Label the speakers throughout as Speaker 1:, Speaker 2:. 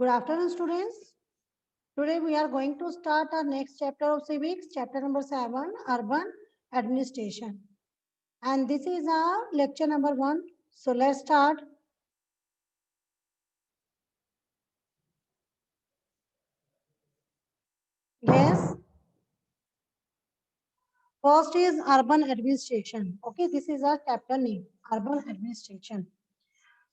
Speaker 1: Good afternoon, students. Today we are going to start our next chapter of civics, chapter number 7, urban administration. And this is our lecture number 1. So let's start. Yes. First is urban administration. Okay, this is our chapter name, urban administration.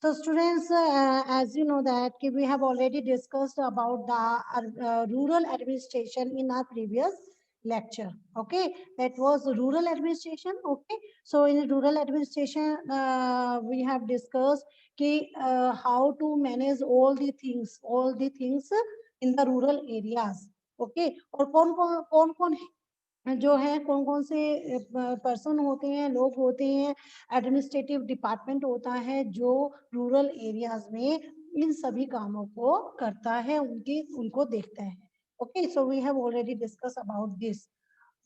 Speaker 1: So students, as you know that we have already discussed about the rural administration in our previous lecture. Okay, that was rural administration. Okay, so in rural administration, we have discussed how to manage all the things in the rural areas. Okay, और कौन जो है कौन से person होते हैं, लोग होते हैं, एडमिनिस्ट्रेटिव डिपार्टमेंट होता है जो रूरल एरियाज में इन सभी कामों को करता है, उनको देखता है. Okay, so we have already discuss about this.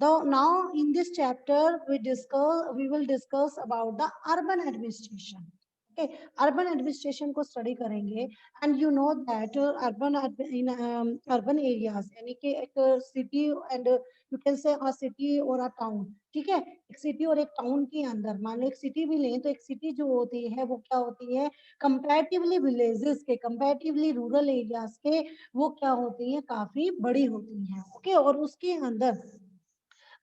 Speaker 1: Now in this chapter we will discuss about the urban administration. Okay, urban administration को study करेंगे. And you know that urban areas यानी कि एक city and you can say a city or a town. ठीक है, एक city और एक टाउन के अंदर मान लो एक सिटी भी लें तो एक सिटी जो होती है वो क्या होती है, कंपैरेटिवली विलेजेस के, कंपैरेटिवली रूरल एरियाज के, वो क्या होती है, काफी बड़ी होती हैं. ओके, और उसके अंदर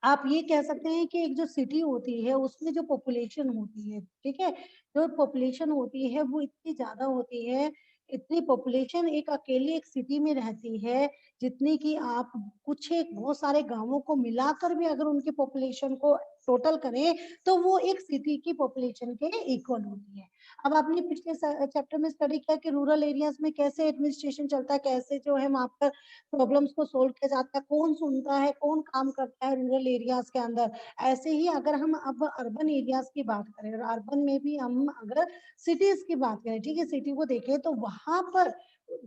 Speaker 1: आप ये कह सकते हैं कि एक जो सिटी होती है उसमें जो पॉपुलेशन होती है, ठीक है, जो पॉपुलेशन होती है वो इतनी ज्यादा होती है, इतनी पॉपुलेशन एक अकेले एक सिटी में रहती है जितनी कि आप कुछ एक बहुत सारे गांवों को मिलाकर भी अगर उनकी पॉपुलेशन को टोटल करें तो वो एक सिटी की पॉपुलेशन के इक्वल होती है. अब आपने पिछले चैप्टर में स्टडी किया कि रूरल एरियाज में कैसे एडमिनिस्ट्रेशन चलता है, कैसे जो है वहां पर प्रॉब्लम्स को सोल्व किया जाता है, कौन सुनता है, कौन काम करता है रूरल एरियाज के अंदर. ऐसे ही अगर हम अब अर्बन एरियाज की बात करें और अर्बन में भी हम अगर सिटीज की बात करें, ठीक है, सिटी को देखें तो वहां पर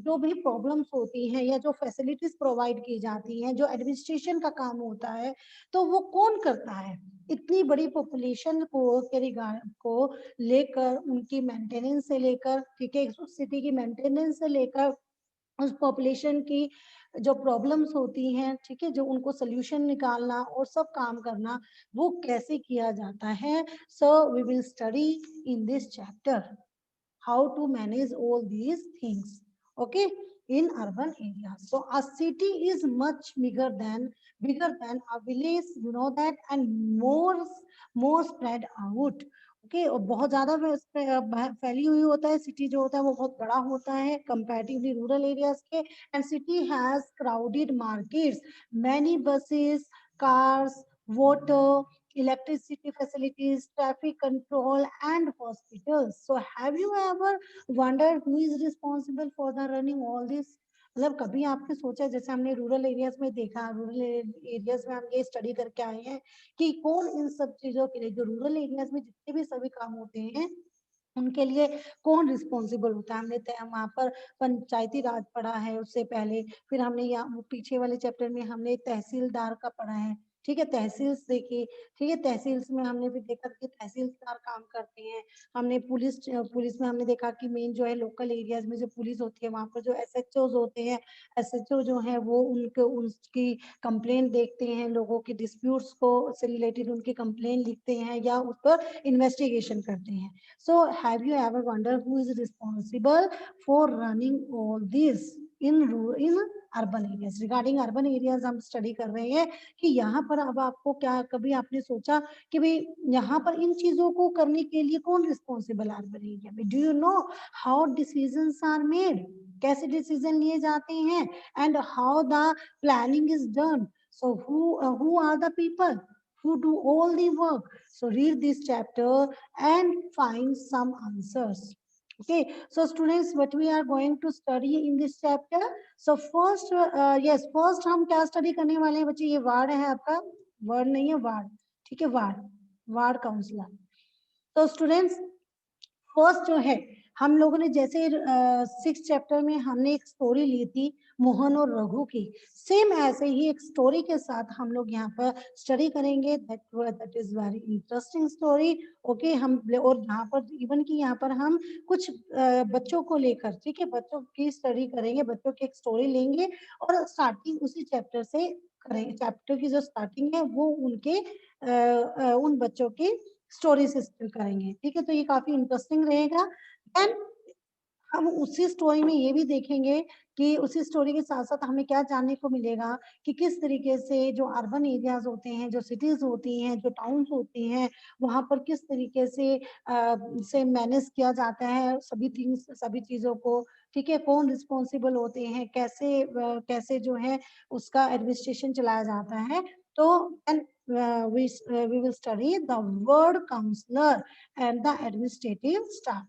Speaker 1: जो भी प्रॉब्लम्स होती हैं या जो फैसिलिटीज प्रोवाइड की जाती हैं, जो एडमिनिस्ट्रेशन का काम होता है, तो वो कौन करता है. इतनी बड़ी पॉपुलेशन को लेकर उनकी मेंटेनेंस से लेकर, ठीक है, सिटी की मेंटेनेंस से लेकर उस पॉपुलेशन की जो प्रॉब्लम्स होती हैं, ठीक है, जो उनको सोल्यूशन निकालना और सब काम करना, वो कैसे किया जाता है. So we will study in this chapter how to manage all these things. Okay, in urban areas. So a city is much bigger than a village, you know that, and more spread out. Okay, और बहुत ज्यादा फैली हुई होता है city, जो होता है वो बहुत बड़ा होता है कंपैरेटिवली रूरल एरियाज के. And city has crowded markets, many buses, cars, water, electricity facilities, traffic control, and hospitals. So have you ever wondered who is responsible for the running all this? मतलब कभी आपने सोचा, जैसे हमने rural areas में देखा, rural areas में हम ये स्टडी करके आए हैं कि कौन इन सब चीजों के लिए, जो रूरल एरियाज में जितने भी सभी काम होते हैं उनके लिए कौन रिस्पॉन्सिबल होता है. हमने वहां पर पंचायती राज पढ़ा है उससे पहले, फिर हमने यहाँ पीछे वाले चैप्टर में हमने तहसीलदार का पढ़ा है, ठीक है, तहसील्स देखी, ठीक है, तहसील्स में हमने भी देखा कि तहसीलदार काम करते हैं. हमने पुलिस में हमने देखा कि मेन जो है लोकल एरियाज में जो पुलिस होती है वहां पर जो एसएचओ होते हैं, एसएचओ जो है वो उनकी कंप्लेन देखते हैं, लोगों के डिस्प्यूट्स को से रिलेटेड उनकी कंप्लेन लिखते हैं या उस पर इन्वेस्टिगेशन करते हैं. So have you ever wondered who is responsible for running all this in urban areas? Regarding urban areas हम स्टडी कर रहे हैं कि यहाँ पर अब आपको क्या, कभी आपने सोचा कि भाई यहाँ पर इन चीजों को करने के लिए कौन रिस्पॉन्सिबल है अर्बन एरिया में? Do you know how decisions are made, कैसे डिसीजन लिए जाते हैं, and how the planning is done. So who are the people who do all the work? So read this chapter and find some answers. Okay, so students, what we are going to study in this chapter. So first yes, first हम क्या study करने वाले हैं बच्चे? ये ward है आपका, word नहीं है, वार्ड, ठीक है, वार्ड काउंसलर. तो स्टूडेंट्स फर्स्ट जो है हम लोगों ने जैसे 6th चैप्टर में हमने एक स्टोरी ली थी मोहन और रघु की, सेम ऐसे ही एक स्टोरी के साथ हम लोग यहाँ पर स्टडी करेंगे। That is very interesting story. Okay, हम और यहाँ पर इवन की यहाँ पर हम कुछ बच्चों को लेकर, ठीक है, बच्चों की स्टडी करेंगे, बच्चों की एक स्टोरी लेंगे और स्टार्टिंग उसी चैप्टर से करेंगे। चैप्टर की जो स्टार्टिंग है वो उनके उन बच्चों की स्टोरी से करेंगे, ठीक है। तो ये काफी इंटरेस्टिंग रहेगा। एंड हम उसी स्टोरी में ये भी देखेंगे कि उसी स्टोरी के साथ साथ हमें क्या जानने को मिलेगा कि किस तरीके से जो अर्बन एरियाज होते हैं, जो सिटीज होती हैं, जो टाउन्स होती हैं, वहां पर किस तरीके से मैनेज किया जाता है सभी थिंग्स, सभी चीजों को, ठीक है। कौन रिस्पॉन्सिबल होते हैं, कैसे जो है उसका एडमिनिस्ट्रेशन चलाया जाता है। तो and we will study the ward counselor and the administrative staff।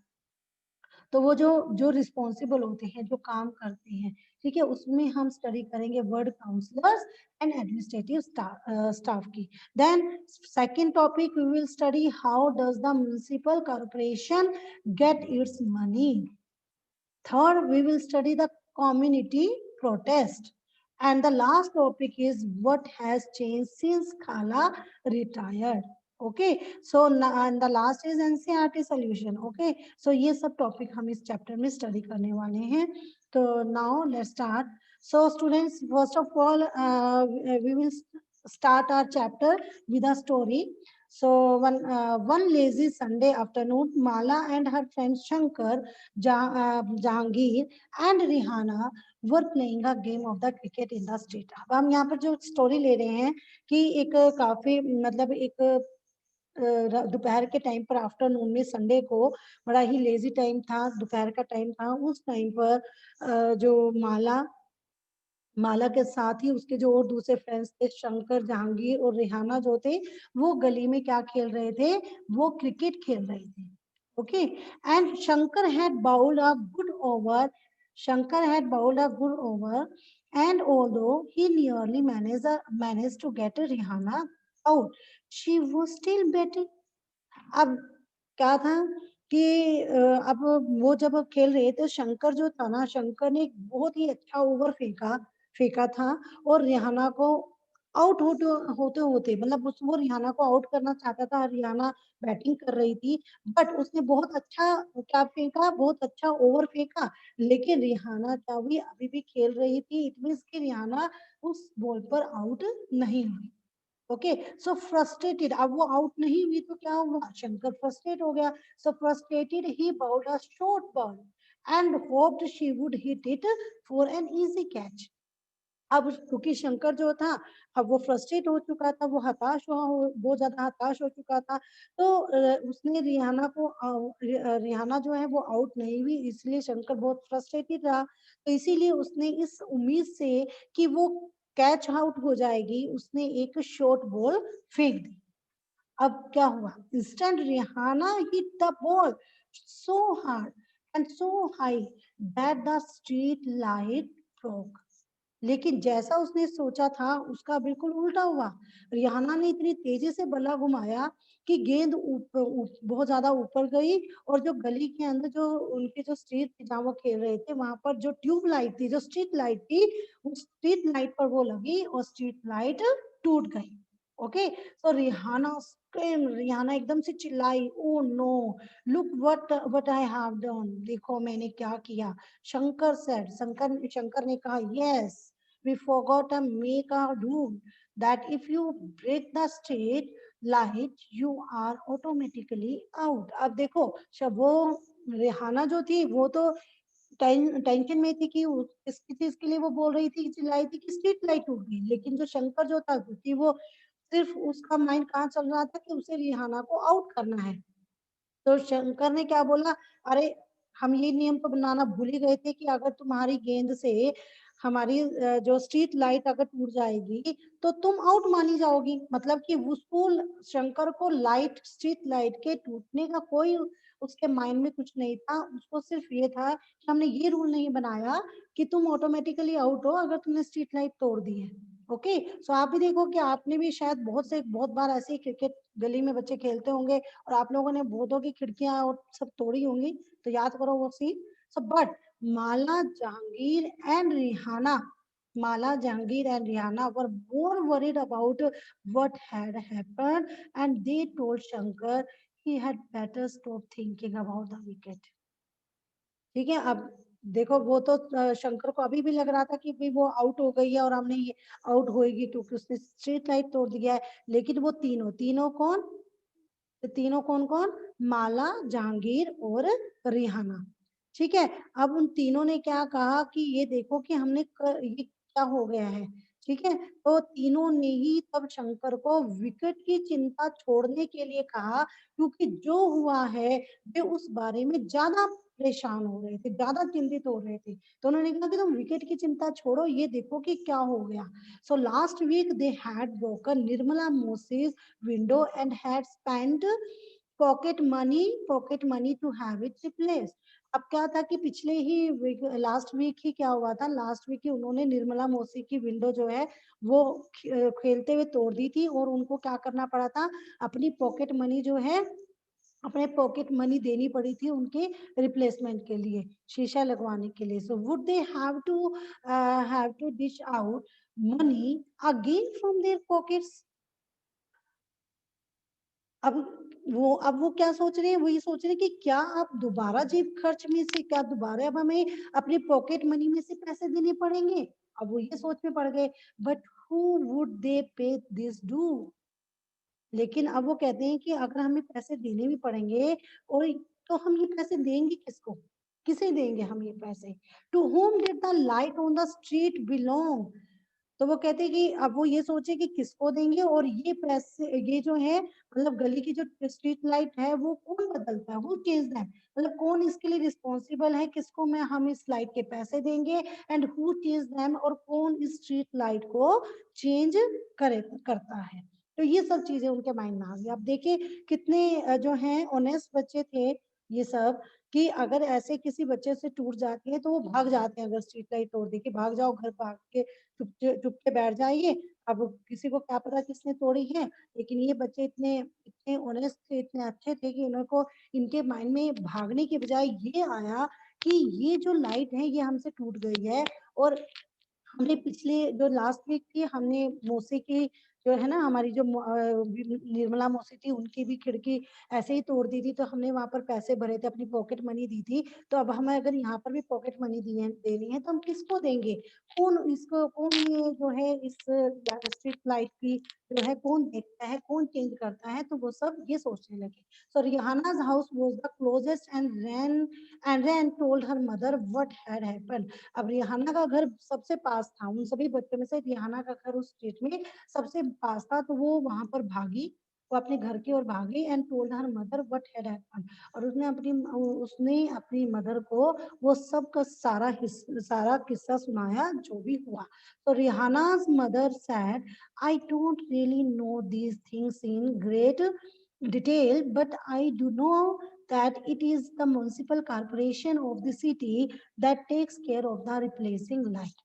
Speaker 1: तो वो जो जो रिस्पॉन्सिबल होते हैं, जो काम करते हैं, ठीक है, उसमें हम स्टडी करेंगे ward councillors and administrative staff की। Then second topic we will study how does the municipal corporation get its money. Third we will study the community protest, and the last topic is what has changed since Khala retired। okay, so and the last is NCERT solution। okay, so ये सब topic हम इस chapter में study करने वाले हैं। तो now let's start. so students, first of all we will start our chapter with a story। so one lazy Sunday afternoon, Mala and her friend Shankar, Jahangir and Rihanna were playing a game of the cricket in the street। अब हम यहाँ पर जो story ले रहे हैं कि एक काफी मतलब एक दोपहर के टाइम पर, आफ्टरनून में, संडे को बड़ा ही लेजी टाइम था, दोपहर का टाइम था। उस टाइम पर जो माला के साथ ही उसके जो और दूसरे फ्रेंड्स थे, शंकर, जहांगीर और रिहाना जो थे, वो गली में क्या खेल रहे थे, वो क्रिकेट खेल रहे थे। Okay, and Shankar had bowled a good over, Shankar had bowled a good over, and although he nearly managed to get Rihanna out, she was still betting। अब क्या था कि अब वो जब खेल रहे थे, शंकर जो था ना, शंकर ने एक बहुत ही अच्छा ओवर फेंका फेंका था और रिहाना को आउट होते होते होते मतलब वो रिहाना को आउट करना चाहता था। रिहाना बैटिंग कर रही थी, बट उसने बहुत अच्छा क्या फेंका, बहुत अच्छा ओवर फेंका, लेकिन रिहाना क्या हुई, अभी भी खेल रही थी। इट मीन्स कि रिहाना उस बॉल पर आउट नहीं हुई। ओके, सो फ्रस्ट्रेटेड, अब वो आउट नहीं हुई तो क्या हुआ, शंकर फ्रस्ट्रेट हो गया। So frustrated he bowled a short ball and hoped she would hit it for an easy catch. अब क्योंकि शंकर जो था, अब वो फ्रस्ट्रेट हो चुका था, वो बहुत ज्यादा हताश हो चुका था। तो उसने रिहाना जो है वो आउट नहीं हुई, इसलिए शंकर बहुत फ्रस्ट्रेटेड रहा। तो इसीलिए उसने इस उम्मीद से कि वो कैच आउट हो जाएगी, उसने एक शॉर्ट बॉल फेंक दी। अब क्या हुआ, instant Rehana hit the ball so hard and so high that the street light broke. लेकिन जैसा उसने सोचा था उसका बिल्कुल उल्टा हुआ। रिहाना ने इतनी तेजी से बल्ला घुमाया कि गेंद बहुत ज्यादा ऊपर गई, और जो गली के अंदर जो उनके जो स्ट्रीट थी जहाँ वो खेल रहे थे, वहां पर जो ट्यूब लाइट थी, जो स्ट्रीट लाइट थी, उस स्ट्रीट लाइट पर वो लगी और स्ट्रीट लाइट टूट गई। ओके, सो रिहाना एकदम से चिल्लाई, oh no, look what I have done, देखो मैंने क्या किया। शंकर ने कहा, yes, we forgot to make a rule that if you break the street light you are automatically out। अब देखो, वो रेहाना जो थी वो तो टेंशन में थी कि किस चीज के लिए वो बोल रही थी, चिल्लाई थी कि स्ट्रीट लाइट टूट गई, लेकिन जो शंकर जो था, क्योंकि वो सिर्फ उसका माइंड कहाँ चल रहा था कि उसे रिहाना को आउट करना है। तो शंकर ने क्या बोला, अरे हम ये नियम तो बनाना भूल ही गए थे कि अगर तुम्हारी गेंद से हमारी जो स्ट्रीट लाइट अगर टूट जाएगी तो तुम आउट मानी जाओगी। मतलब कि उसको, शंकर को लाइट, स्ट्रीट लाइट के टूटने का कोई उसके माइंड में कुछ नहीं था। उसको सिर्फ ये था कि हमने ये रूल नहीं बनाया कि तुम ऑटोमेटिकली आउट हो अगर तुमने स्ट्रीट लाइट तोड़ दी है। ओके। सो आप भी देखो कि आपने भी शायद बहुत बार ऐसे ही क्रिकेट गली में बच्चे खेलते होंगे और आप लोगों ने बहुतों की खिड़कियां और सब तोड़ी होंगी, तो याद करो वो सीन। So but Mala Jahangir and Rehana, Mala Jahangir and Rehana were more worried about what had happened and they told Shankar he had better stop thinking about the wicket. ठीक है। अब देखो वो तो शंकर को अभी भी लग रहा था कि भाई वो आउट हो गई है और हमने ये आउट होएगी क्योंकि उसने स्ट्रीट लाइट तोड़ दिया है। लेकिन वो तीनों तीनों कौन, तो तीनों कौन कौन, माला जहांगीर और रिहाना। ठीक है। अब उन तीनों ने क्या कहा कि ये देखो कि ये क्या हो गया है। ठीक है। तो तीनों ने ही तब शंकर को विकेट की चिंता छोड़ने के लिए कहा, क्योंकि जो हुआ है वे उस बारे में ज्यादा परेशान हो रहे थे, ज्यादा चिंतित हो रहे थे। तो उन्होंने कहा कि तुम विकेट की चिंता छोड़ो, ये देखो कि क्या हो गया। So last week they had broken Nirmala Moses window and had spent pocket money to have it replaced। अब क्या था कि पिछले ही लास्ट वीक ही क्या हुआ था, लास्ट वीक ही उन्होंने निर्मला मौसी की विंडो जो है वो खेलते हुए तोड़ दी थी और उनको क्या करना पड़ा था, अपनी पॉकेट मनी जो है, अपने पॉकेट मनी देनी पड़ी थी उनके रिप्लेसमेंट के लिए, शीशा लगवाने के लिए। So would they have to dish out money again from their pockets. अब अब वो क्या सोच रहे हैं, वो ये सोच रहे हैं कि क्या आप दोबारा जेब खर्च में से, क्या दोबारा अब हमें अपनी पॉकेट मनी में से पैसे देने पड़ेंगे। अब वो ये सोच में पड़ गए। बट हु वुड दे पे दिस डू। लेकिन अब वो कहते हैं कि अगर हमें पैसे देने भी पड़ेंगे और तो हम ये पैसे देंगे किसको, किसे देंगे हम ये पैसे। To whom did the light on the street belong. तो वो कहते हैं कि अब वो ये सोचे कि किसको देंगे और ये पैसे ये जो है, मतलब गली की जो स्ट्रीट लाइट है वो कौन बदलता है, हु चेंज दैम, मतलब कौन इसके लिए रिस्पॉन्सिबल है, किसको मैं हम इस लाइट के पैसे देंगे, एंड हु चेंज दैम, और कौन इस स्ट्रीट लाइट को चेंज करता है। तो ये सब चीजें उनके माइंड में आ गई। अब देखिए कितने जो हैं ऑनेस्ट बच्चे थे ये सब, कि अगर ऐसे किसी बच्चे से टूट जाती है तो वो भाग जाते हैं, अगर स्ट्रीट लाइट तोड़ दी कि भाग जाओ घर, भाग के चुप चुप के बैठ जाइए। अब किसी को क्या पता किसने तोड़ी है। लेकिन ये बच्चे इतने इतने ऑनेस्ट थे, इतने अच्छे थे कि उनको, इनके माइंड में भागने के बजाय ये आया कि ये जो लाइट है ये हमसे टूट गई है, और हमने पिछले जो लास्ट वीक थी हमने मौसी की जो है ना, हमारी जो निर्मला मौसी थी उनकी भी खिड़की ऐसे ही तोड़ दी थी, तो हमने वहां पर पैसे भरे थे, अपनी पॉकेट मनी दी थी। तो अब हमें अगर यहाँ पर भी पॉकेट मनी देनी है तो हम किसको देंगे, कौन इसको, कौन ये जो है इस स्ट्रीट लाइट की जो है कौन देखता है, कौन चेंज करता है। तो वो सब ये सोचने लगे। सो रिहाना's house was the closest and ran told her mother what had happened। अब रिहाना का घर सबसे पास था, उन सभी बच्चों में से रिहाना का घर उस स्ट्रीट में सबसे पास था, तो वो वहां पर भागी, वो अपने घर की ओर भागी and told her mother what had happened. और उसने अपनी मदर को वो सब का सारा किस्सा सुनाया जो भी हुआ। तो रिहाना's mother said, I don't really know these things in great detail, but I do know that it is the municipal corporation of the city that takes care of the replacing light।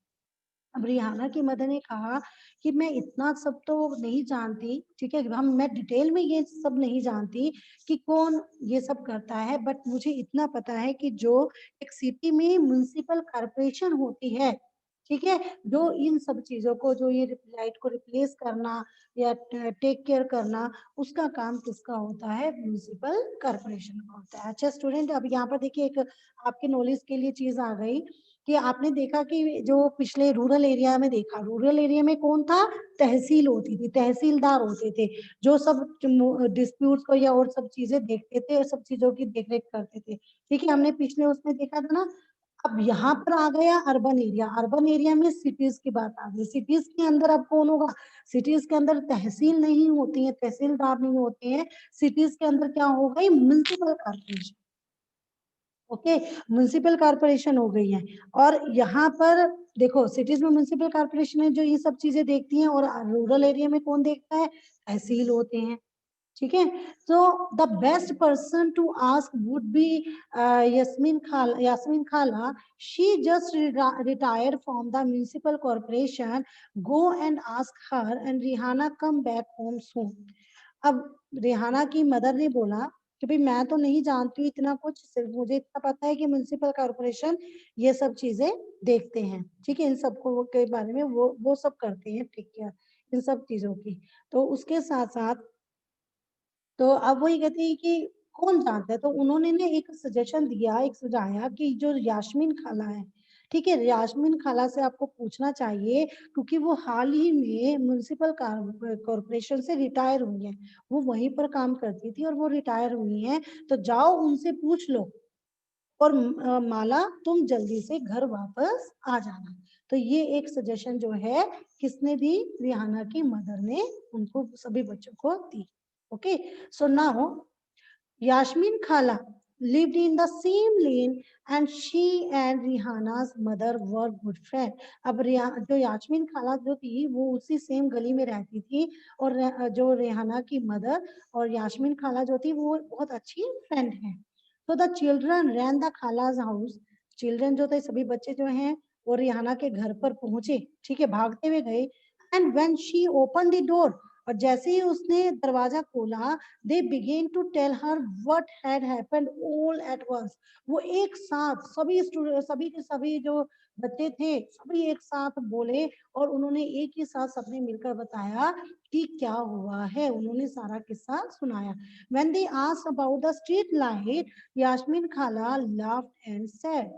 Speaker 1: अब Rihanna की mother ने कहा कि मैं इतना सब तो नहीं जानती, ठीक है, मैं डिटेल में ये सब नहीं जानती कि कौन ये सब करता है, बट मुझे इतना पता है कि जो एक सिटी में म्युनिसिपल कॉर्पोरेशन होती है, ठीक है, जो इन सब चीजों को, जो ये लाइट को रिप्लेस करना या टेक केयर करना, उसका काम किसका होता है, म्युनिसिपल कॉर्पोरेशन का होता है। अच्छा स्टूडेंट, अब यहाँ पर देखिए एक आपके नॉलेज के लिए चीज आ गई कि आपने देखा कि जो पिछले रूरल एरिया में देखा, रूरल एरिया में कौन था, तहसील होती थी, तहसीलदार होते थे, जो सब डिस्प्यूट्स को या और सब चीजें देखते थे और सब चीजों की देखरेख करते थे। ठीक है, हमने पिछले उसमें देखा था ना। अब यहाँ पर आ गया अर्बन एरिया, अर्बन एरिया में सिटीज की बात आ गई। सिटीज के अंदर अब कौन होगा, सिटीज के अंदर तहसील नहीं होती है, तहसीलदार नहीं होते हैं। सिटीज के अंदर क्या हो गई, municipal corporation. Okay, municipal corporation हो गई है। और यहाँ पर देखो सिटीज में म्युनिसिपल कॉर्पोरेशन है जो ये सब चीजें देखती हैं, और रूरल एरिया में कौन देखता है, तहसील होते हैं। ठीक है। So the best person to ask would be Yasmin Khala. She just retired from the municipal corporation. Go and ask her and Rihanna come back home soon. अब रिहाना की मदर ने बोला कि भाई मैं तो नहीं जानती हूँ इतना कुछ, सिर्फ मुझे इतना पता है कि म्युनिसिपल कॉर्पोरेशन ये सब चीजें देखते हैं, ठीक है, इन सबको के बारे में वो सब करते हैं, ठीक है, इन सब चीजों की। तो उसके साथ साथ तो अब वही कहते हैं कि कौन जानता है, तो उन्होंने ने एक सजेशन दिया, एक सुझाया कि जो यास्मीन खाला है, ठीक है, यास्मीन खाला से आपको पूछना चाहिए क्योंकि वो हाल ही में म्युनिसिपल कॉर्पोरेशन से रिटायर हुई है, वो वहीं पर काम करती थी और वो रिटायर हुई हैं, तो जाओ उनसे पूछ लो और माला तुम जल्दी से घर वापस आ जाना। तो ये एक सजेशन जो है किसने दी, रिहाना की मदर ने उनको सभी बच्चों को दी। Okay, so now Yasmin Khala lived in the same lane and she and Rihana's mother were good friend. अब जो यास्मीन खाला जो थी वो उसी सेम गली में रहती थी और जो रेहाना की मदर और यास्मीन खाला जो थी वो बहुत अच्छी फ्रेंड है। So the children ran the Khala's house. Children जो थे सभी बच्चे जो हैं वो रिहाना के घर पर पहुंचे, ठीक है, भागते हुए गए। And when she open the door, और जैसे ही उसने दरवाजा खोला, they began to tell her what had happened all at once. वो एक साथ सभी के सभी जो बच्चे थे सभी एक साथ बोले और उन्होंने एक ही साथ सबने मिलकर बताया कि क्या हुआ है, उन्होंने सारा किस्सा सुनाया। When they asked about the street light, Yasmin Khala laughed and said,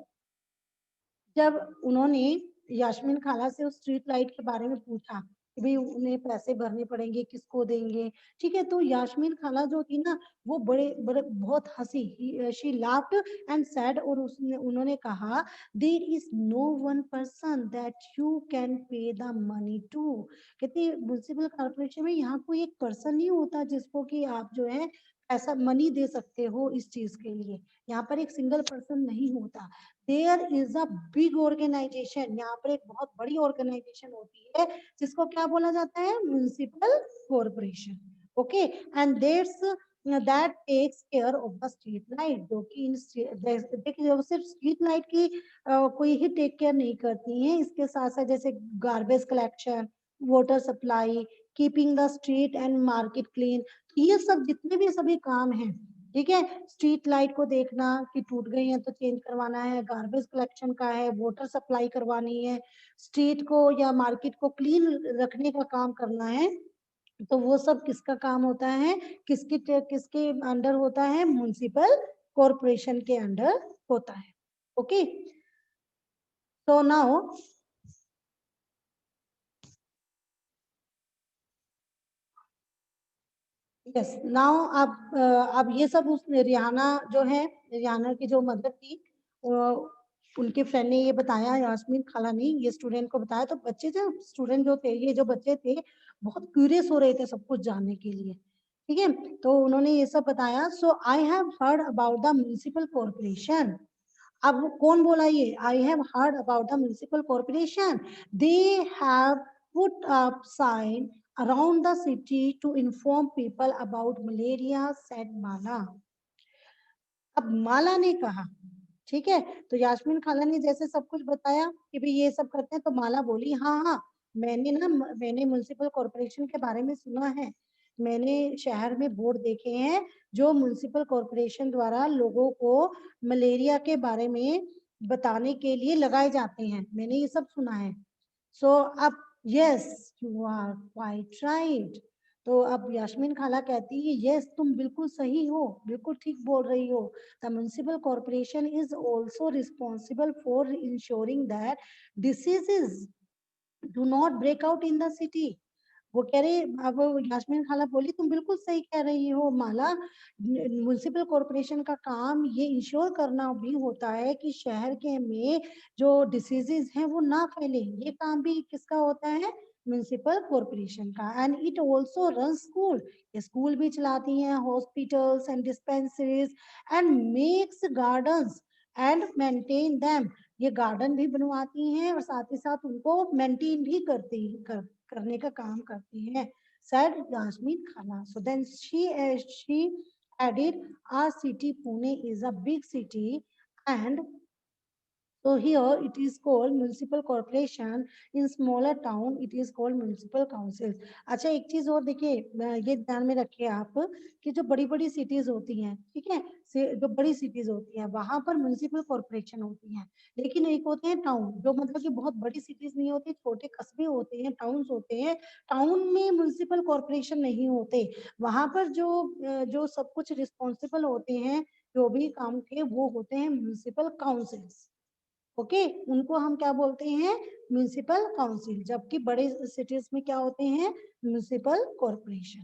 Speaker 1: जब उन्होंने यास्मीन खाला से उस स्ट्रीट लाइट के बारे में पूछा कि भाई उन्हें पैसे भरने पड़ेंगे, किसको देंगे, ठीक है, तो यास्मीन खाला जो थी ना वो बड़े बड़े बहुत हंसी, शी लाफ्ड एंड सैड, और उसने उन्होंने कहा there is no one person that you can pay the money to. कहती म्युनिसिपल कॉर्पोरेशन में यहाँ कोई एक पर्सन नहीं होता जिसको कि आप जो है ऐसा मनी दे सकते हो इस चीज के लिए, यहाँ पर एक सिंगल पर्सन नहीं होता। There is a big organisation, यहाँ पर एक बहुत बड़ी ऑर्गेनाइजेशन होती है जिसको क्या बोला जाता है, municipal corporation. Okay, and that's that takes care of the street light, जो कि देखिए सिर्फ स्ट्रीट लाइट की कोई ही टेक केयर नहीं करती है, इसके साथ साथ जैसे garbage collection, water supply, keeping the street and market clean, ये सब जितने भी सभी काम हैं, ठीक है, स्ट्रीट लाइट को देखना कि टूट गई है तो चेंज करवाना है, गार्बेज कलेक्शन का है, वाटर सप्लाई करवानी है, स्ट्रीट को या मार्केट को क्लीन रखने का काम करना है, तो वो सब किसका काम होता है, किसके अंडर होता है, म्युनिसिपल कॉर्पोरेशन के अंडर होता है। ओके, तो नाउ यस नाउ अब ये सब उस रिहाना जो है, रिहाना की जो मदर थी वो उनके फ्रेंड ने ये बताया, यास्मीन खाला ने ये स्टूडेंट को बताया, तो बच्चे जो स्टूडेंट जो थे, ये जो बच्चे थे बहुत क्यूरियस हो रहे थे सब कुछ जानने के लिए, ठीक है, तो उन्होंने ये सब बताया। So I have heard about the municipal corporation. अब वो कौन बोला ये, I have heard about the municipal corporation, they have put up sign around the city to inform people about malaria, said Mala. अब माला ने कहा, ठीक है, तो यास्मीन खाला ने जैसे सब कुछ बताया कि भाई ये सब करते हैं, तो माला बोली हाँ हाँ मैंने म्युनिसिपल कॉर्पोरेशन के बारे में सुना है, मैंने शहर में बोर्ड देखे हैं जो म्युनिसिपल कॉर्पोरेशन द्वारा लोगों को मलेरिया के बारे में बताने के लिए लगाए जाते हैं, मैंने ये सब सुना है। सो अब yes you are quite right, तो अब यास्मीन खाला कहती है यस तुम बिल्कुल सही हो, बिल्कुल ठीक बोल रही हो, the municipal corporation is also responsible for ensuring that diseases do not break out in the city. वो कह रही, अब यास्मीन खाला बोली तुम बिल्कुल सही कह रही हो माला, म्युनिसिपल कॉर्पोरेशन का काम ये इंश्योर करना भी होता है कि शहर के में जो डिसीजेज हैं वो ना फैले, ये काम भी किसका होता है, म्युनिसिपल कॉर्पोरेशन का। And it also run school, ये स्कूल भी चलाती हैं, hospitals and dispensaries and makes gardens and maintain them, ये गार्डन भी बनवाती हैं और साथ ही साथ उनको मेंटेन भी करती करने का काम करती हैं। said Yasmin Khala. So then she added, our city Pune is a big city, and so here it is called municipal corporation. In smaller town it is called municipal council. अच्छा, एक चीज और देखिए, ये ध्यान में रखिए आप कि जो बड़ी बड़ी सिटीज होती हैं, ठीक है, जो बड़ी सिटीज होती हैं वहां पर म्युनिसिपल कॉर्पोरेशन होती हैं, लेकिन एक होते हैं टाउन, जो मतलब कि बहुत बड़ी सिटीज नहीं होती, छोटे कस्बे होते हैं, टाउन्स होते हैं, टाउन में म्युनिसिपल कॉर्पोरेशन नहीं होते। वहां पर जो सब कुछ रिस्पॉन्सिबल होते हैं, जो भी काम के, वो होते हैं म्युनिसिपल काउंसिल्स। ओके, उनको हम क्या बोलते हैं? Municipal council. जबकि बड़े सिटीज में क्या होते हैं? Municipal corporation.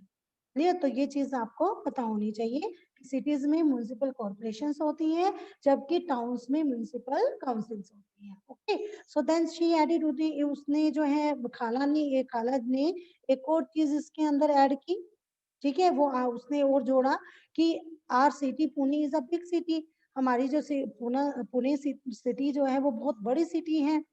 Speaker 1: क्लियर? तो ये चीज आपको पता होनी चाहिए कि सिटीज में म्युनिसिपल कॉर्पोरेशन होती है, जबकि टाउन्स में म्युनिसिपल काउंसिल्स होती है। Okay, so then she added, उसने जो है खाला ने एक और चीज इसके अंदर ऐड की, ठीक है, वो उसने और जोड़ा कि our city Pune is a big city, हमारी जो पुणे सिटी जो है वो बहुत बड़ी सिटी है।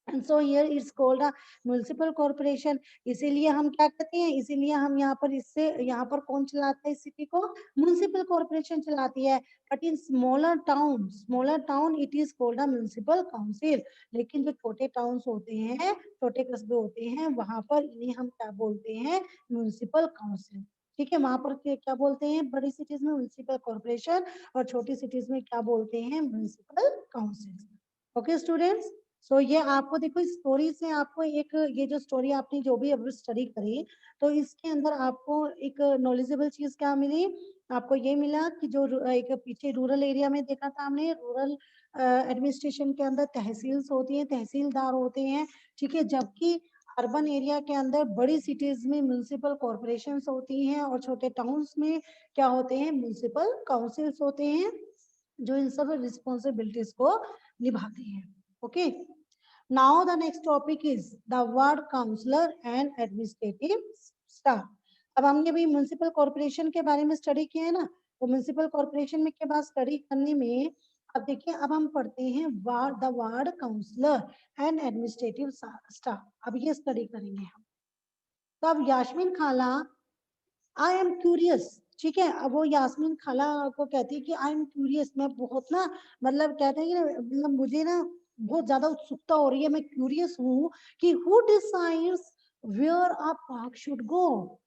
Speaker 1: And so here it's called a municipal corporation. इसीलिए हम क्या कहते हैं, इसीलिए हम यहाँ पर यहाँ पर कौन चलाता है इस सिटी को? म्युनिसिपल कॉर्पोरेशन चलाती है। But in smaller town it is called a municipal council. लेकिन जो छोटे टाउन्स होते हैं, छोटे कस्बे होते हैं, वहां पर इन्हें हम क्या बोलते हैं? Municipal council. ठीक है, वहां पर क्या बोलते हैं? बड़ी सिटीज में म्युनिसिपल कॉर्पोरेशन, और छोटी सिटीज में क्या बोलते हैं? Municipal council. ओके स्टूडेंट्स, सो ये आपको देखो, इस स्टोरी से आपको एक, ये जो स्टोरी आपने जो भी अभी स्टडी करी, तो इसके अंदर आपको एक नॉलेजेबल चीज क्या मिली? आपको ये मिला कि जो एक पीछे रूरल एरिया में देखा था हमने, रूरल एडमिनिस्ट्रेशन के अंदर तहसील्स होती हैं, तहसीलदार होते हैं, ठीक है, जबकि अर्बन एरिया के अंदर बड़ी सिटीज में म्युनिसिपल कॉर्पोरेशंस होती हैं, और छोटे टाउन्स में क्या होते हैं? म्युनिसिपल काउंसिल्स होते हैं, जो इन सब रिस्पॉन्सिबिलिटीज को निभाते हैं। Okay, now the next topic is the word counselor and administrative staff. अब हमने अभी म्युनिसिपल कॉर्पोरेशन के बारे में स्टडी किया है ना, तो म्युनिसिपल कॉर्पोरेशन में के बाद स्टडी करने में, अब देखिए, अब हम पढ़ते हैं the ward councillor and administrative staff. अब ये स्टडी करेंगे हम। तो अब यास्मीन खाला, आई एम क्यूरियस, ठीक है, अब वो यास्मीन खाला को कहती है कि आई एम क्यूरियस, मैं बहुत ना, मतलब कहते हैं कि मतलब मुझे ना बहुत ज्यादा उत्सुकता हो रही है, मैं क्यूरियस हूँ कि who decides where a park should go,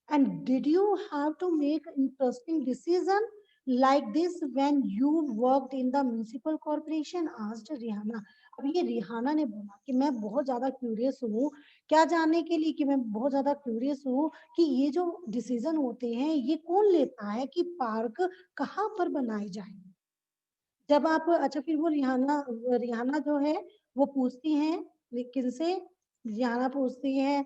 Speaker 1: and did you have to make interesting decision like this when you worked in the municipal corporation? asked Rehana. अब ये रिहाना ने बोला कि मैं बहुत ज्यादा क्यूरियस हूँ, क्या जानने के लिए, कि मैं बहुत ज्यादा क्यूरियस हूँ कि ये जो डिसीजन होते हैं ये कौन लेता है कि पार्क कहाँ पर बनाए जाए। जब आप, अच्छा, फिर वो रिहाना जो है वो पूछती हैं, लेकिन से रिहाना पूछती है,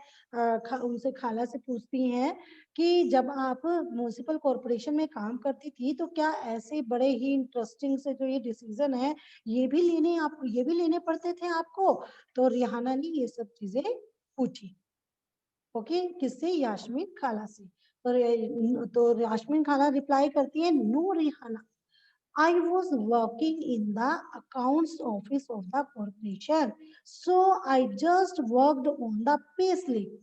Speaker 1: उनसे खाला से पूछती हैं कि जब आप म्युनिसिपल कॉर्पोरेशन में काम करती थी तो क्या ऐसे बड़े ही इंटरेस्टिंग से जो ये डिसीजन है ये भी लेने पड़ते थे आपको? तो रिहाना ने ये सब चीजें पूछी। ओके, किससे? यास्मीन खाला से। तो यास्मीन खाला रिप्लाई करती है, no Rehana, I was working in the accounts office of the corporation, so I just worked on the payslip.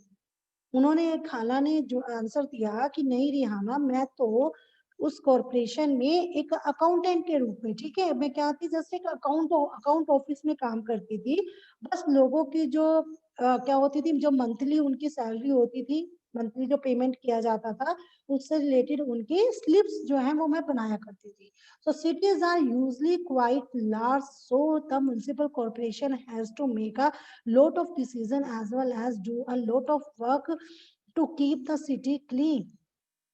Speaker 1: उन्होंने, खाला ने जो आंसर दिया कि नहीं रिहाना, मैं तो उस कॉर्पोरेशन में एक अकाउंटेंट के रूप में, ठीक है, मैं क्या थी, जस्ट एक अकाउंट ऑफिस में काम करती थी। बस लोगों की जो क्या होती थी, जो मंथली उनकी सैलरी होती थी, मंथली जो पेमेंट किया जाता था, उससे रिलेटेड उनकी स्लिप्स जो है वो मैं बनाया करती थी। So cities are usually quite large, so the municipal corporation has to make a lot of decision as well as do a lot of work to keep the city clean.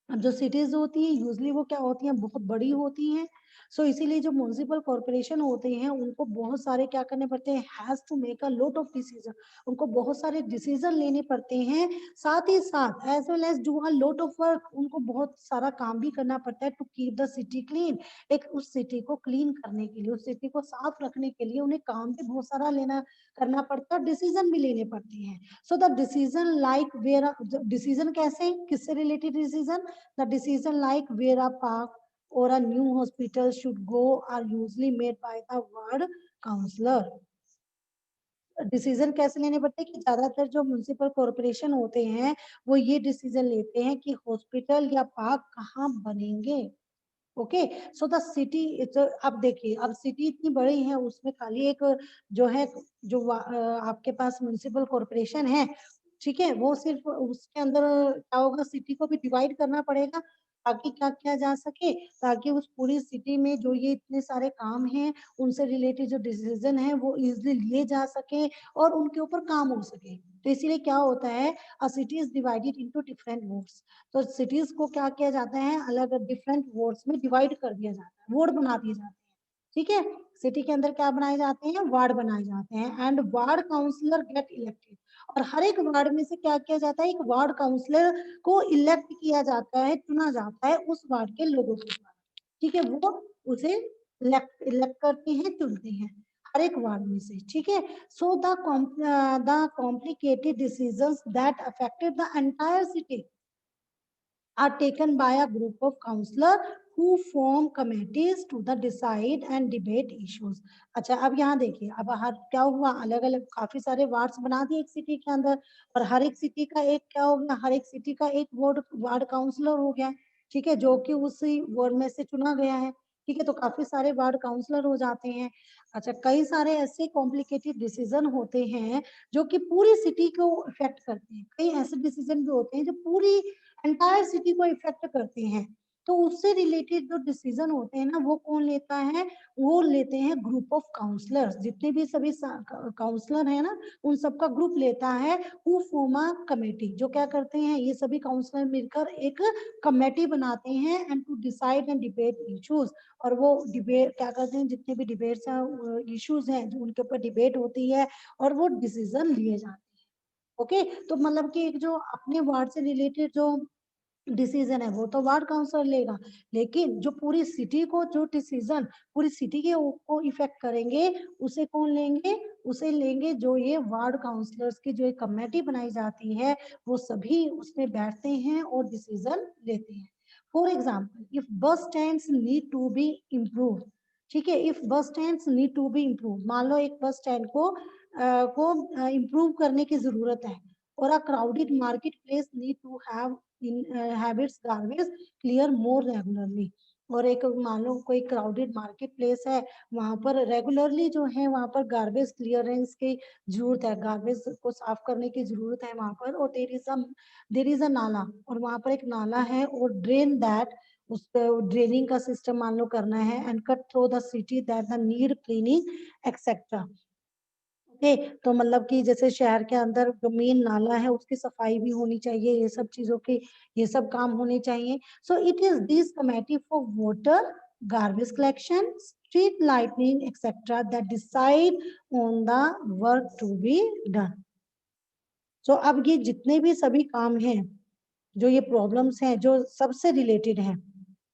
Speaker 1: अब जो cities होती है usually वो क्या होती हैं? बहुत बड़ी होती हैं। सो इसीलिए जो म्युनिसिपल कॉर्पोरेशन होते हैं उनको बहुत सारे क्या करने पड़ते हैं? Has to make a lot of decision, उनको बहुत सारे डिसीजन लेने पड़ते हैं। साथ ही साथ as well as do a lot of work, उनको बहुत सारा काम भी करना पड़ता है to keep the city clean. एक उस सिटी को क्लीन करने के लिए, उस सिटी को साफ रखने के लिए उन्हें काम भी बहुत सारा लेना करना पड़ता है, डिसीजन भी लेने पड़ते हैं। So the decision like where, decision कैसे, किससे related decision? The decision like where a park or a new hospital should go are usually made by the ward counselor. Decision कैसे लेने पड़ते हैं कि ज्यादातर जो म्युनिसिपल कॉर्पोरेशन होते हैं वो ये डिसीजन लेते हैं कि हॉस्पिटल या पार्क कहाँ बनेंगे। ओके, सो द सिटी, अब देखिए, अब सिटी इतनी बड़ी है, उसमें खाली एक जो है, आपके पास म्युनिसिपल कॉर्पोरेशन है, ठीक है, वो सिर्फ उसके अंदर क्या होगा, सिटी को भी डिवाइड करना पड़ेगा ताकि क्या किया जा सके, ताकि उस पूरी सिटी में जो ये इतने सारे काम हैं उनसे रिलेटेड जो डिसीजन है वो इजिली लिए जा सके और उनके ऊपर काम हो सके। तो इसीलिए क्या होता है, a city is divided into different wards. तो सिटीज को क्या किया जाता है, अलग डिफरेंट वार्ड्स में डिवाइड कर दिया जाता है, वार्ड बना दिए जाते हैं, ठीक है। सिटी के अंदर क्या बनाए जाते हैं, वार्ड बनाए जाते हैं, and ward councillor get elected. और हर एक वार्ड में से क्या किया जाता है, एक वार्ड काउंसलर को इलेक्ट किया जाता है, चुना जाता है उस वार्ड के लोगों के द्वारा, ठीक है, वो उसे इलेक्ट करते हैं, चुनते हैं हर एक वार्ड में से, ठीक है। So the complicated decisions that affected the entire city are taken by a group of counselor who form committees to the decide and debate issues। अच्छा, अब यहाँ देखिए, अब हर क्या हुआ, अलग अलग काफी सारे वार्ड्स बना दिए एक सिटी के अंदर, और हर एक सिटी का एक क्या हो गया, हर एक सिटी का एक वार्ड काउंसलर हो गया, ठीक है, जो कि उसी वार्ड में से चुना गया है, ठीक है। तो काफी सारे वार्ड काउंसलर हो जाते हैं। अच्छा, कई सारे ऐसे कॉम्प्लिकेटेड डिसीजन होते हैं जो कि पूरी सिटी को इफेक्ट करते हैं, कई ऐसे डिसीजन भी होते हैं जो पूरी एंटायर सिटी को इफेक्ट करते हैं। तो उससे रिलेटेड जो डिसीजन होते हैं ना, वो कौन लेता है, वो लेते हैं ग्रुप ऑफ काउंसलर्स, जितने भी सभी काउंसलर है ना, उन सबका ग्रुप लेता है, हु फॉर्म अ कमेटी, जो क्या करते हैं, ये सभी काउंसलर मिलकर एक कमेटी बनाते हैं, and to decide and debate issues. और वो डिबेट क्या करते हैं, जितने भी डिबेट्स हैं, इश्यूज हैं, जो उनके ऊपर डिबेट होती है और वो डिसीजन लिए जाते हैं। ओके, तो मतलब कि एक जो अपने वार्ड से रिलेटेड जो डिसीजन है वो तो वार्ड काउंसलर लेगा, लेकिन जो पूरी सिटी को जो डिसीजन पूरी सिटी के को इफेक्ट करेंगे, उसे कौन लेंगे, उसे लेंगे जो ये वार्ड काउंसलर्स की जो एक कमेटी बनाई जाती है, वो सभी उसमें बैठते हैं और डिसीजन लेते हैं। For example, if bus stand need to be improve, ठीक है, if bus stand need to be improve, मान लो एक बस स्टैंड को इम्प्रूव करने की जरूरत है, और a crowded market place need to have have its garbage clear more regularly। और एक मान लो कोई क्राउडेड मार्केट प्लेस है, वहां पर रेगुलरली जो है वहां पर गार्बेज क्लियरेंस की जरूरत है, गार्बेज को साफ करने की जरूरत है वहां पर, और देर इज अ नाला, और वहां पर एक नाला है, और ड्रेन दैट, उस ड्रेनिंग का सिस्टम मान लो करना है, and cut through the city that the need cleaning etcetera. Okay, तो मतलब कि जैसे शहर के अंदर जो मेन नाला है उसकी सफाई भी होनी चाहिए, ये सब चीजों के ये सब काम होने चाहिए। So it is this committee for water, garbage collection, street lightning etcetera that decide on the work to be done. So अब ये जितने भी सभी काम हैं, जो ये प्रॉब्लम्स हैं जो सबसे रिलेटेड हैं,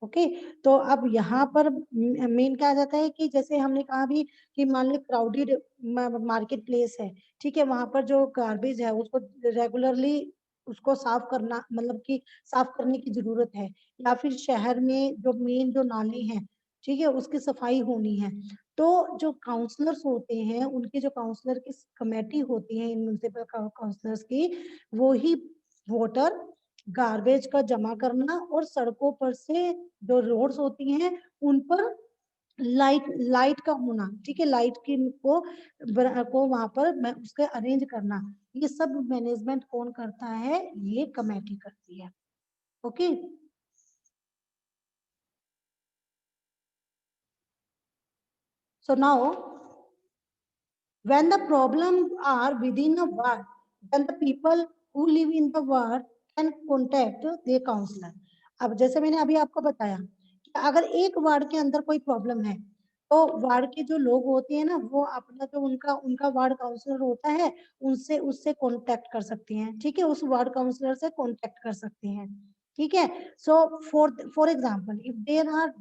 Speaker 1: ओके, तो अब यहाँ पर मेन क्या आ जाता है कि जैसे हमने कहा भी कि मान लो क्राउडेड मार्केट प्लेस है, ठीक है, वहां पर जो गार्बेज है उसको रेगुलरली उसको साफ करना, मतलब कि साफ करने की जरूरत है, या फिर शहर में जो मेन जो नाले हैं, ठीक है, उसकी सफाई होनी है। तो जो काउंसलर्स होते हैं, उनकी जो काउंसलर की कमेटी होती है इन म्यूनिसिपल काउंसलर्स की, वो ही वाटर, गार्बेज का जमा करना, और सड़कों पर से जो रोड्स होती हैं उन पर लाइट लाइट का होना, ठीक है, लाइट की को वहां पर उसके अरेंज करना, ये सब मैनेजमेंट कौन करता है, ये कमेटी करती है। Okay, so now when the problems are within a ward, then the people who live in the ward can contact their counselor। अब जैसे मैंने अभी आपको बताया कि अगर एक वार्ड के अंदर कोई प्रॉब्लम है, तो वार्ड के जो लोग होते हैं ना, वो अपना जो उनका उनका वार्ड काउंसलर होता है, उनसे उससे कांटेक्ट कर सकते हैं, ठीक है, उस वार्ड काउंसलर से कांटेक्ट कर सकते हैं, ठीक है। So for example, if there are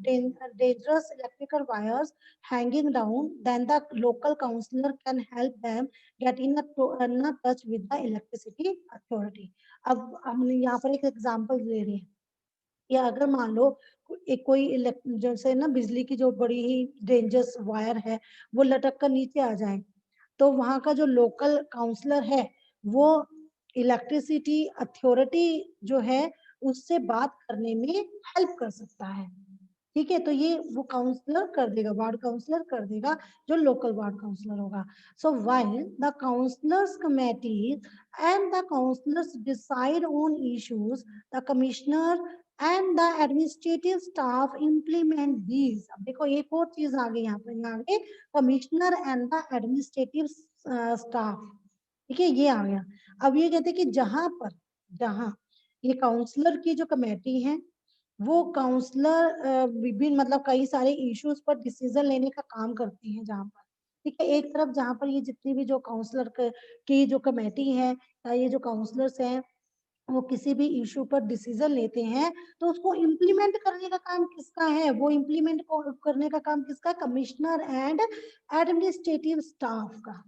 Speaker 1: dangerous electrical wires hanging down, then the local councillor can help them get in a touch with the electricity authority। अब हम यहाँ पर एक एग्जांपल ले रहे हैं, या अगर मान लो एक कोई जैसे ना बिजली की जो बड़ी ही डेंजरस वायर है, वो लटक कर नीचे आ जाए, तो वहाँ का जो लोकल काउंसलर है वो इलेक्ट्रिसिटी अथॉरिटी जो है उससे बात करने में हेल्प कर सकता है। ठीक है, तो ये वो काउंसलर कर देगा, वार्ड काउंसलर कर देगा, जो लोकल वार्ड काउंसलर होगा। So while the councillors committee and the councillors decide on issues, the commissioner and the administrative staff implement these. अब देखो एक और चीज आ गई यहाँ पर, यहाँ आगे commissioner and the administrative staff. ठीक है, ये आ गया। अब ये कहते हैं कि जहां ये काउंसलर की जो कमेटी है वो काउंसलर विभिन्न मतलब कई सारे इश्यूज पर डिसीजन लेने का काम करती है, जहां पर ठीक है एक तरफ जहां पर ये जितनी भी जो काउंसलर की जो कमेटी है या ये जो काउंसलर्स हैं वो किसी भी इशू पर डिसीजन लेते हैं, तो उसको इम्प्लीमेंट करने का काम किसका है? वो इम्प्लीमेंट करने का काम किसका? कमिश्नर एंड एडमिनिस्ट्रेटिव स्टाफ का।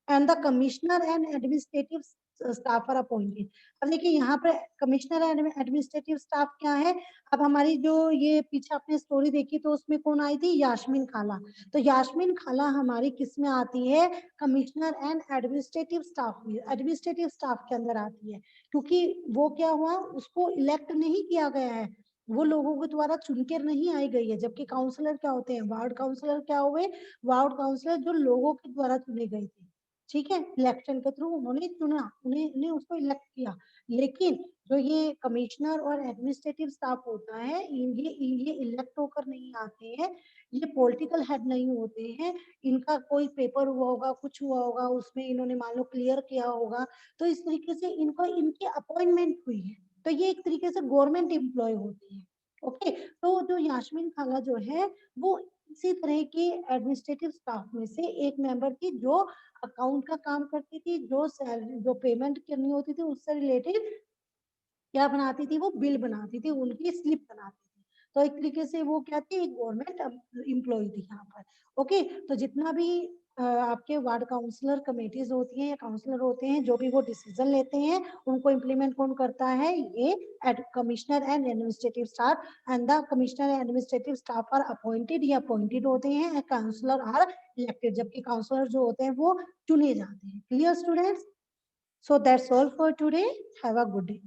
Speaker 1: And the commissioner and administrative staff are appointed. अब देखिए यहाँ पर कमिश्नर एंड एडमिनिस्ट्रेटिव स्टाफ क्या है? अब हमारी जो ये पीछे आपने स्टोरी देखी तो उसमें कौन आई थी? यास्मीन खाला। तो यास्मीन खाला हमारी किस में आती है? कमिश्नर एंड एडमिनिस्ट्रेटिव स्टाफ में, एडमिनिस्ट्रेटिव स्टाफ के अंदर आती है, क्योंकि वो क्या हुआ, उसको इलेक्ट नहीं किया गया है, वो लोगों के द्वारा चुनकर नहीं आई गई है। जबकि काउंसलर क्या होते हैं? वार्ड काउंसलर क्या हुए? वार्ड काउंसलर जो लोगों के द्वारा चुने गए थे। ठीक है, इलेक्शन के थ्रू उन्होंने चुना, उन्हें उसको इलेक्ट किया। लेकिन जो ये कमिश्नर और एडमिनिस्ट्रेटिव स्टाफ होता है ये इलेक्ट होकर नहीं आते हैं, ये पॉलिटिकल हेड नहीं होते हैं। इनका कोई पेपर हुआ होगा, कुछ हुआ होगा, उसमें इन्होंने मान लो क्लियर किया होगा, तो इस तरीके से इनको इनकी अपॉइंटमेंट हुई है, तो ये एक तरीके से गवर्नमेंट एम्प्लॉय होती है। ओके, तो जो यास्मीन खाला जो है वो इसी तरह की एडमिनिस्ट्रेटिव स्टाफ में से एक मेंबर थी, जो अकाउंट का काम करती थी, जो सैलरी जो पेमेंट करनी होती थी उससे रिलेटेड क्या बनाती थी? वो बिल बनाती थी, उनकी स्लिप बनाती थी। तो एक तरीके से वो क्या थी? एक गवर्नमेंट एम्प्लॉय थी यहाँ पर। ओके, तो जितना भी आपके वार्ड काउंसलर कमेटीज होती हैं या काउंसलर होते हैं, जो भी वो डिसीजन लेते हैं उनको इम्प्लीमेंट कौन करता है? ये commissioner and administrative staff. And the commissioner and administrative staff are appointed, ये अपॉइंटेड होते हैं, एंड काउंसलर आर इलेक्टेड, जबकि काउंसलर जो होते हैं वो चुने जाते हैं। Clear students? So that's all for today. Have a good day.